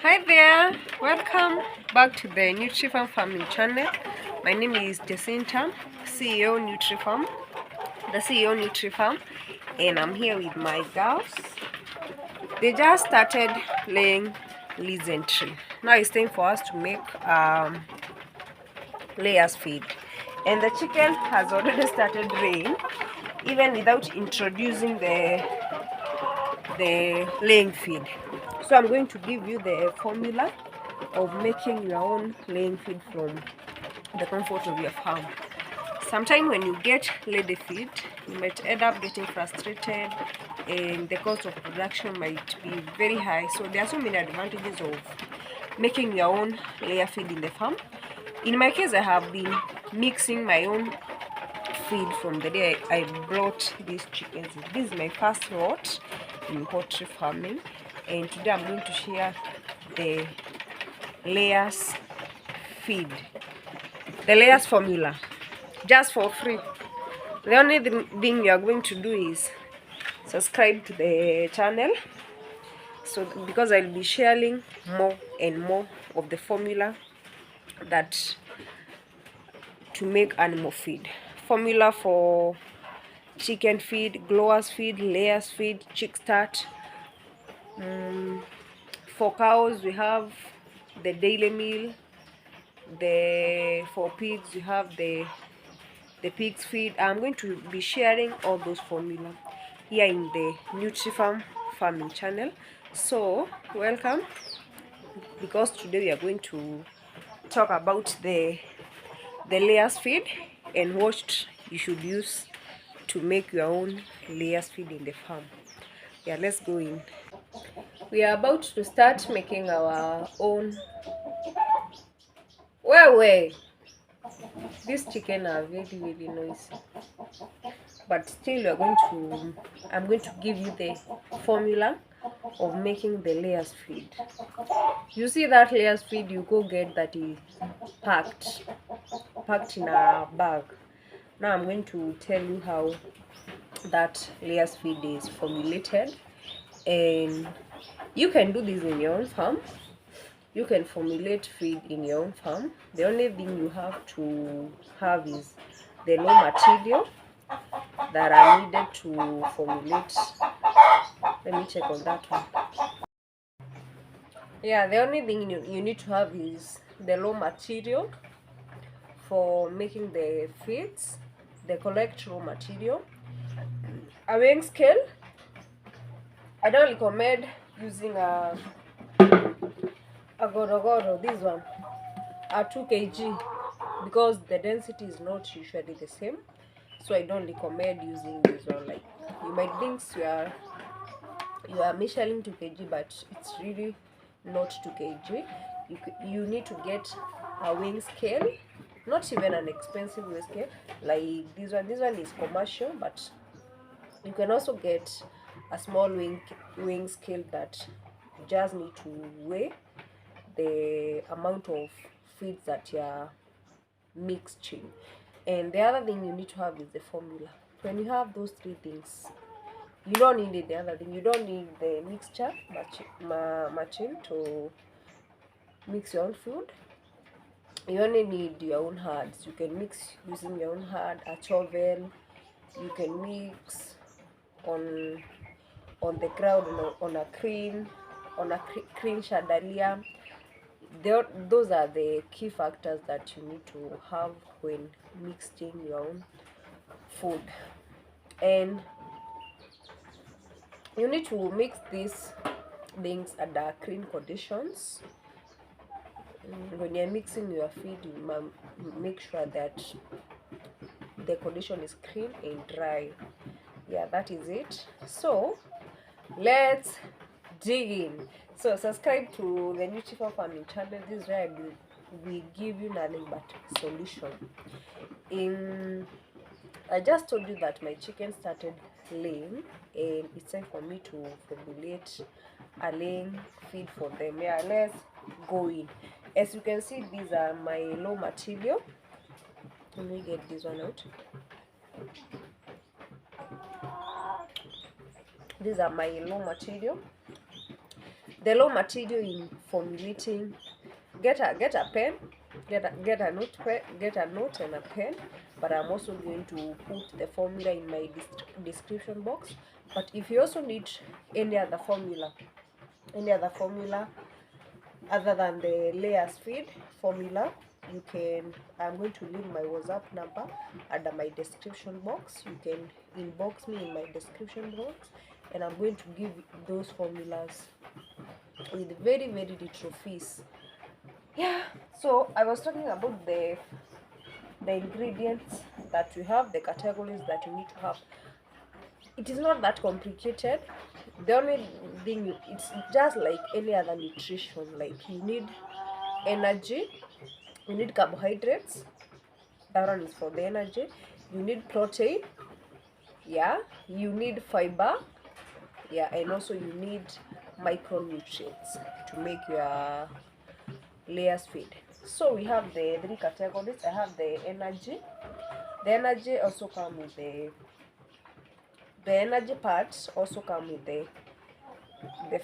Hi there, welcome back to the NutriFarm Farming channel. My name is Jacinta, CEO NutriFarm, the CEO NutriFarm, and I'm here with my girls. They just started laying lysine tree. Now it's time for us to make layers feed, and the chicken has already started laying even without introducing the laying feed. So I'm going to give you the formula of making your own laying feed from the comfort of your farm. Sometimes when you get lady feed, you might end up getting frustrated and the cost of production might be very high. So there are so many advantages of making your own layer feed in the farm. In my case, I have been mixing my own feed from the day I brought these chickens. This is my first lot in poultry farming, and today I'm going to share the layers feed, the layers formula, just for free. The only thing you are going to do is subscribe to the channel, so because I'll be sharing more and more of the formula that to make animal feed, formula for chicken feed, growers feed, layers feed, chick start. For cows we have the daily meal, for pigs you have the pigs feed. I'm going to be sharing all those formula here in the NutriFarm farming channel. So welcome, because today we are going to talk about the layers feed and what you should use to make your own layers feed in the farm. Yeah, let's go in. We are about to start making our own. Where these chicken are really noisy, but still I'm going to give you the formula of making the layers feed. You see that layers feed, you go get that is packed in a bag. Now I'm going to tell you how that layers feed is formulated, and you can do this in your own farm. You can formulate feed in your own farm. The only thing you have to have is the raw material that are needed to formulate. Let me check on that one. Yeah, the only thing you need to have is the raw material for making the feeds, the correct raw material. A weighing scale. I don't recommend using a goro, this one, a 2 kg, because the density is not usually the same. So I don't recommend using this one. Like, you might think you are measuring 2 kg, but it's really not 2 kg. You need to get a weighing scale, not even an expensive weighing scale like this one. This one is commercial, but you can also get a small weighing scale that you just need to weigh the amount of feeds that you are mixing. And the other thing you need to have is the formula. When you have those three things, you don't need the other thing. You don't need the mixture machine to mix your own food. You only need your own hands. You can mix using your own hand, a shovel. You can mix on the ground, on a crane, chandelier. Those are the key factors that you need to have when mixing your own food. And you need to mix these things under clean conditions. When you're mixing your feed, you make sure that the condition is clean and dry. Yeah, that is it. So let's dig in. So subscribe to the NutriFarm farming channel. This is where we give you nothing but solution. I just told you that my chicken started laying, and it's time for me to formulate a laying feed for them. Yeah, let's go in. As you can see, these are my raw material. Let me get this one out. These are my raw material. The raw material in formulating, get a pen, get a note and a pen. But I'm also going to put the formula in my description box. But if you also need any other formula other than the layers feed formula, you can, I'm going to leave my WhatsApp number under my description box. You can inbox me in my description box, and I'm going to give those formulas with very little fees. Yeah, so I was talking about the ingredients that we have, the categories that you need to have. It is not that complicated. The only thing, it's just like any other nutrition. Like, you need energy, you need carbohydrates, that one is for the energy, you need protein, yeah, you need fiber, yeah, and also you need micronutrients to make your layers feed. So we have the three categories. I have the energy. The energy also come with the energy parts also come with the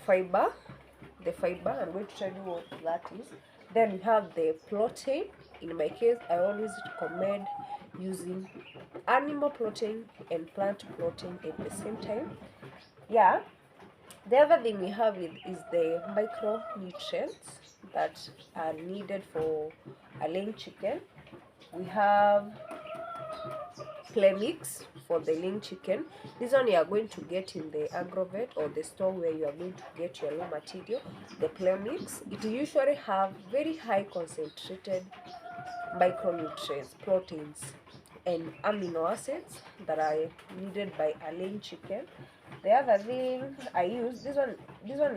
fiber. The fiber, I'm going to tell you what that is. Then we have the protein. In my case, I always recommend using animal protein and plant protein at the same time. Yeah. The other thing we have is the micronutrients that are needed for a laying chicken. We have play mix for the lean chicken. This one you are going to get in the agrovet or the store where you are going to get your raw material. The play mix, it usually have very high concentrated micronutrients, proteins, and amino acids that are needed by a lean chicken. The other thing I use, this one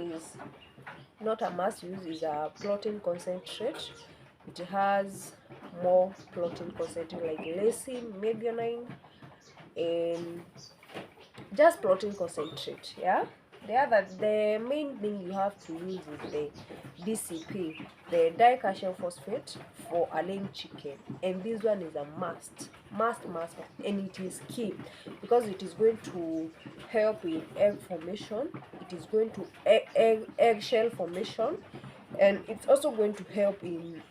is not a must use, is a protein concentrate. It has more protein concentrate like lysine, mythionine, and just protein concentrate. Yeah. The main thing you have to use is the D.C.P, the dicalcium phosphate for a laying chicken, and this one is a must, and it is key because it is going to help in egg formation. It is going to eggshell formation, and it's also going to help in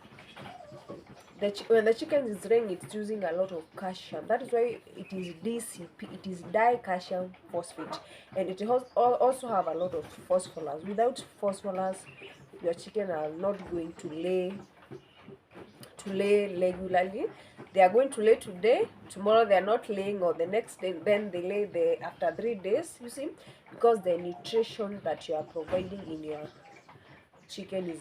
when the chicken is laying, it's using a lot of calcium. That is why it is D.C.P. It is dicalcium phosphate, and it also have a lot of phosphorus. Without phosphorus, your chicken are not going to lay regularly. They are going to lay today, tomorrow they are not laying, or the next day then they lay after 3 days. You see, because the nutrition that you are providing in your chicken is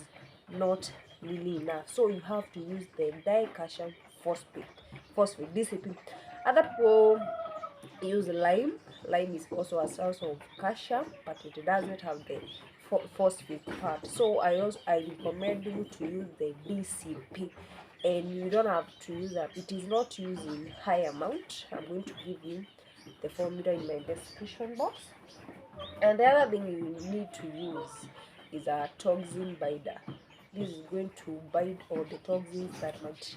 not really enough. So you have to use the dicalcium phosphate D.C.P. Other people use lime. Lime is also a source of calcium, but it doesn't have the phosphate part. So I recommend you to use the D.C.P, and you don't have to use that. It is not used in high amount. I'm going to give you the formula in my description box. And the other thing you need to use is a toxin binder. This is going to bind all the toxins that might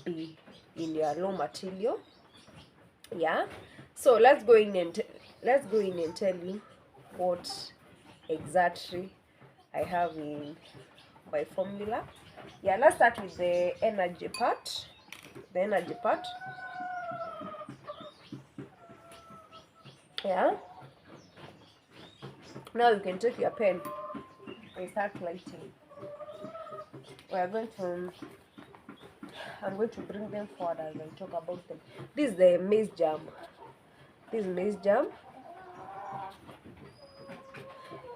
be in your raw material. Yeah. So let's go in and tell you what exactly I have in my formula. Yeah, let's start with the energy part. Yeah. Now you can take your pen and start writing. I'm going to bring them forward as I talk about them. This is the maize germ.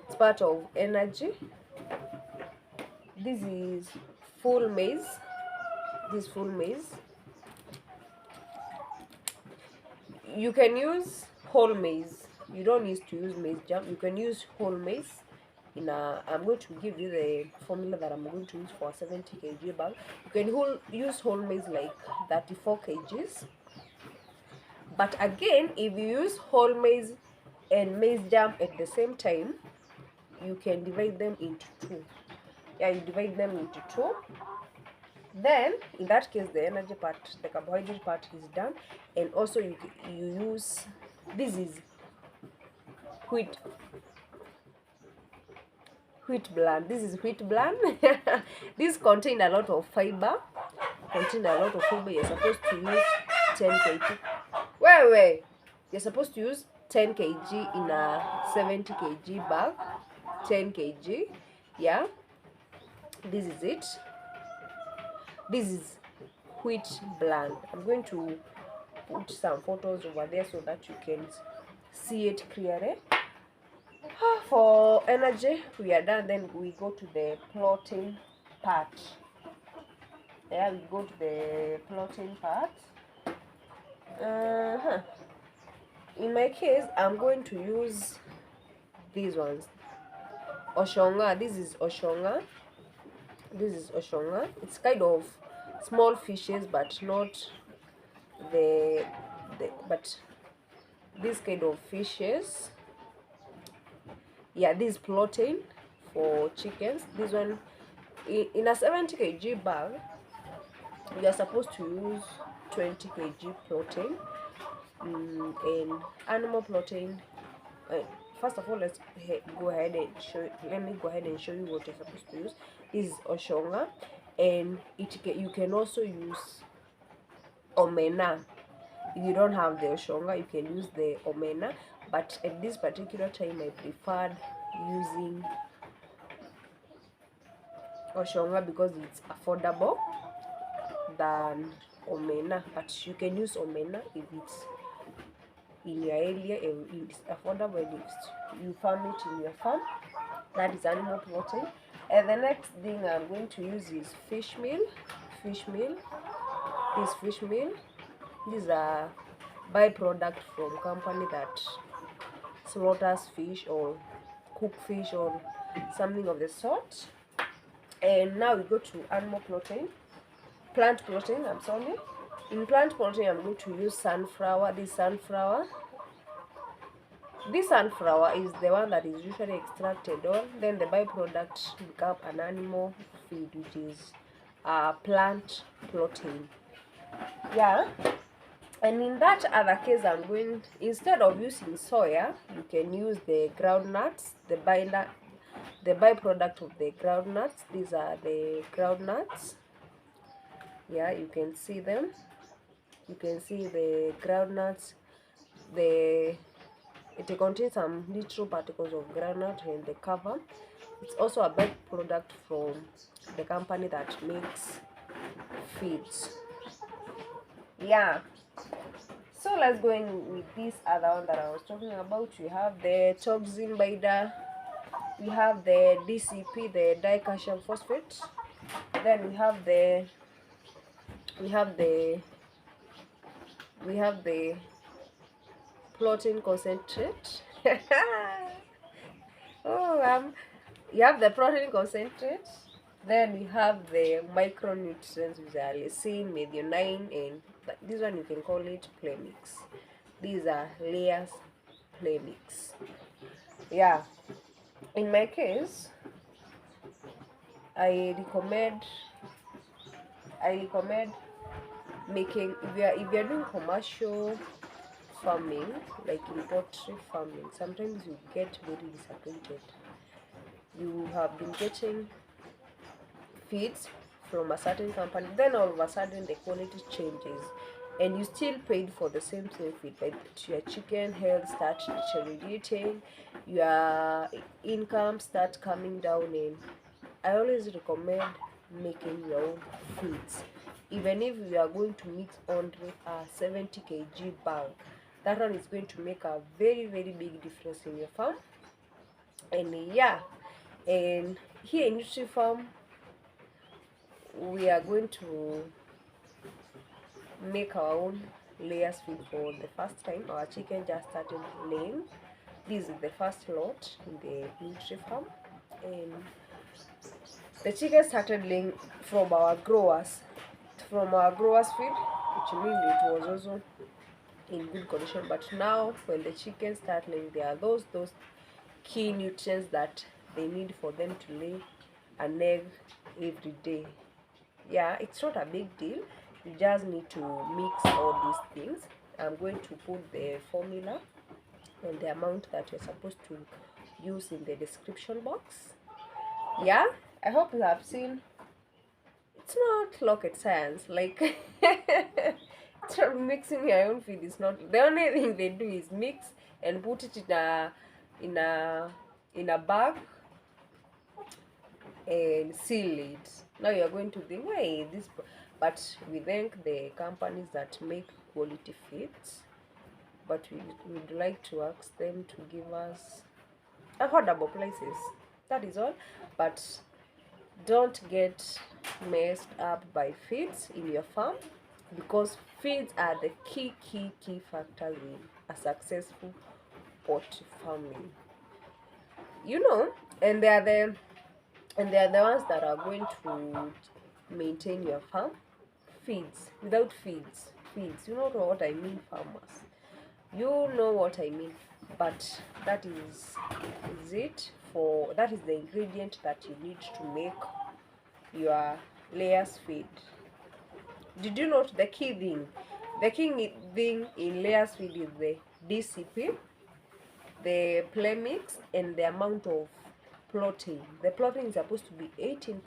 It's part of energy. This is full maize. You can use whole maize. You don't need to use maize germ. You can use whole maize. I'm going to give you the formula that I'm going to use for a 70 kg bag. You can use whole maize like 34 kgs. But again, if you use whole maize and maize germ at the same time, you can divide them into two. Yeah, you divide them into two. Then in that case, the energy part, the carbohydrate part is done, and also you use, this is wheat wheat bran. This is wheat bran. This contain a lot of fiber. You're supposed to use 10 kg. Wait. You're supposed to use 10 kg in a 70 kg bag. 10 kg. Yeah. This is it. This is wheat bran. I'm going to put some photos over there so that you can see it clearly. For energy, we are done. Then we go to the plotting part. Yeah, we go to the plotting part. In my case, I'm going to use these ones. Ochonga. This is ochonga. It's kind of small fishes, but not but this kind of fishes. Yeah, this is protein for chickens. This one in a 70 kg bag, you are supposed to use 20 kg protein. And animal protein. First of all, let me go ahead and show you what you're supposed to use. This is ochonga, and you can also use omena. If you don't have the ochonga, you can use the omena, but at this particular time I preferred using ochonga because it's affordable than omena. But you can use omena if it's in your area and it's affordable if you farm it in your farm. That is animal protein. And the next thing I'm going to use is Fishmeal. This Fishmeal. This is a byproduct from company that slaughters fish or cook fish or something of the sort. And now we go to animal protein. Plant protein, I'm sorry. In plant protein, I'm going to use sunflower. This sunflower is the one that is usually extracted on. Then the byproduct become an animal feed, which is plant protein. Yeah. And in that other case, I'm going, instead of using soya, you can use the groundnuts, the byproduct of the groundnuts. These are the groundnuts. Yeah, you can see them. You can see the groundnuts. It contains some little particles of groundnut in the cover. It's also a byproduct from the company that makes feeds. Yeah. So let's go in with this other one that I was talking about. We have the toxin binder. We have the D.C.P, the dicalcium phosphate. Then we have the protein concentrate. You have the protein concentrate. Then we have the micronutrients, which are lysine, mythionine, and this one you can call it play mix. These are layers play mix. Yeah. In my case, I recommend making, if you're doing commercial farming, like in poultry farming, sometimes you get very disappointed. You have been getting feeds from a certain company, then all of a sudden the quality changes, and you still paid for the same feed, but your chicken health starts deteriorating, your income starts coming down. And I always recommend making your own feeds. Even if you are going to mix only a 70 kg bag, that one is going to make a very, very big difference in your farm. And yeah, and here in Nutri Farm, we are going to make our own layers feed for the first time. Our chicken just started laying. This is the first lot in the Nutri Farm, and the chicken started laying from our growers feed, which means it was also in good condition. But now when the chickens start laying, there are those key nutrients that they need for them to lay an egg every day. Yeah, it's not a big deal. You just need to mix all these things. I'm going to put the formula and the amount that you're supposed to use in the description box. Yeah, I hope you have seen. It's not rocket science. Like it's not mixing your own feed. It's not the only thing they do is mix and put it in a in a bag and seal it. Now you're going to think, why this? But we thank the companies that make quality feeds. But we would like to ask them to give us affordable prices. That is all. But don't get messed up by feeds in your farm, because feeds are the key factors in a successful pot farming. You know, and they are the ones that are going to maintain your farm. Feeds, without feeds, you know what I mean, farmers. You know what I mean. But that is the ingredient that you need to make your layers feed. Did you note the key thing? The key thing in layers feed is the D.C.P, the play mix, and the amount of protein. The protein is supposed to be 18%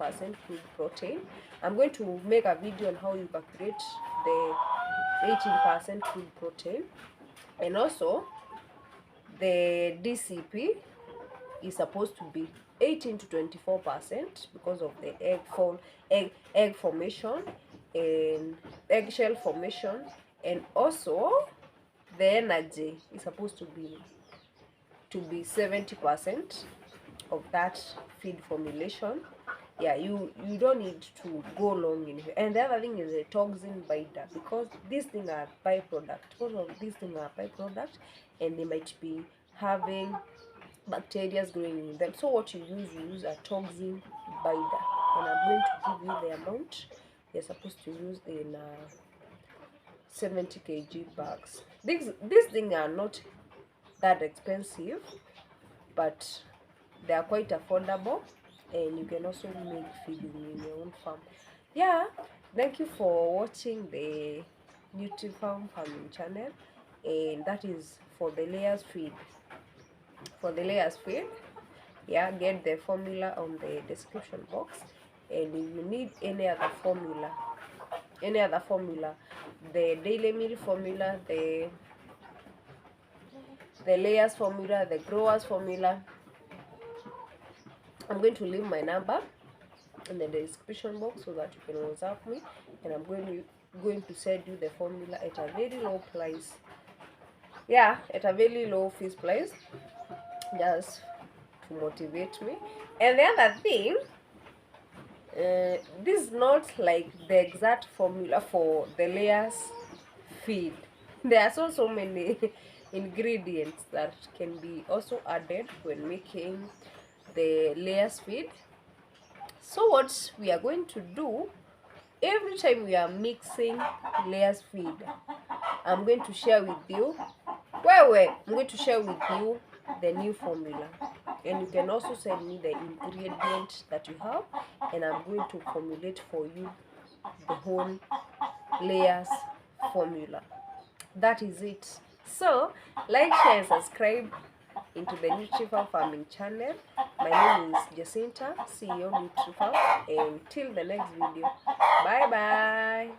crude protein. I'm going to make a video on how you calculate the 18% crude protein. And also, the D.C.P is supposed to be 18 to 24% because of the egg formation and eggshell formation, and also the energy is supposed to be 70% of that feed formulation. Yeah, you don't need to go long in here. And the other thing is a toxin binder, because these things are byproduct, and they might be having bacteria growing in them. So what you use a toxin binder, and I'm going to give you the amount you're supposed to use in 70 kg bags. These things are not that expensive, but they are quite affordable, and you can also make feeding in your own farm. Yeah, thank you for watching the Nutri farming channel, and that is for the layers feed. Yeah, get the formula on the description box. And if you need any other formula, the daily meal formula, the layers formula, the growers formula, I'm going to leave my number in the description box so that you can WhatsApp me, and I'm going to send you the formula at a very low price. Yeah, at a very low fees price, just to motivate me. And the other thing, this is not like the exact formula for the layers feed. There are so many ingredients that can be also added when making the layers feed. So what we are going to do, every time we are mixing layers feed, I'm going to share with you the new formula, and you can also send me the ingredient that you have, and I'm going to formulate for you the whole layers formula. That is it. So like, share, and subscribe into the Nutri farming channel. My name is Jacinta, CEO Nutri, and till the next video, bye bye.